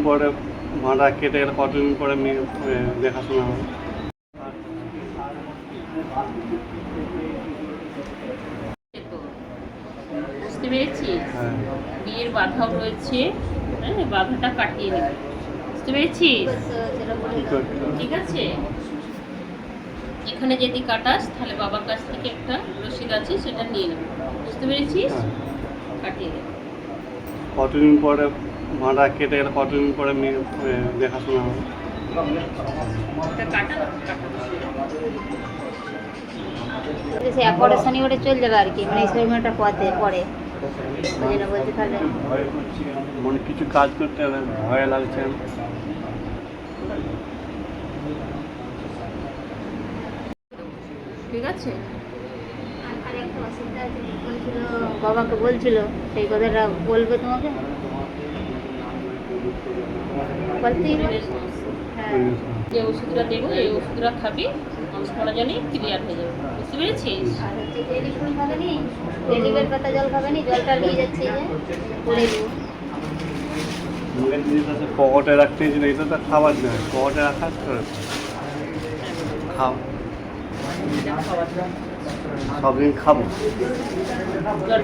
পরে মাটা কেটে গেলে কতদিন পরে দেখাশোনা হবে? বুঝতে পেরেছিস? হ্যাঁ। বিয়ের বাধাও রয়েছে, হ্যাঁ, বাধাটা কাটিয়ে নেবে। বুঝতে পেরেছিস? কি করতে হবে? ঠিক আছে, এখানে যদি কাটাস তাহলে বাবার কাছ থেকে একটা রসিদ আছে, সেটা নিয়ে নেবে। বুঝতে পেরেছিস? হ্যাঁ। কাটিয়ে নেবে। কতদিন পরে মাটা কেটে গেলে কতদিন পরে দেখাশোনা হবে? ওটা কাটা না, কাটা। সে পরে শনিবারে চলে যাবে আর কি, মানে এই সময়টা পরে ওই জন্য বলছি তাহলে ভয় করছি, মনে কিছু কাজ করতে হবে, ভয় লাগছে। ঠিক আছে, আর একটা অসুবিধা আছে, বলছিল বাবাকে বলছিল সেই কথাটা বলবে তোমাকে বলতেই হবে। হ্যাঁ যে ওষুধটা দেবো এই ওষুধটা খাবি, মাংসটা জানি ক্লিয়ার হয়ে যাবে। বুঝতে পেরেছিস? আর হচ্ছে ডেলি ফুল খাবে নি, ডেলিভের পাতা জল খাবে নি, জলটা নিয়ে যাচ্ছে এই যে করে দেবো। মুখের জিনিস আছে পকেটে রাখতে ছিল, এটা তো খাবার নয়, পকেটে রাখা খাও, সব দিন খাবো। জল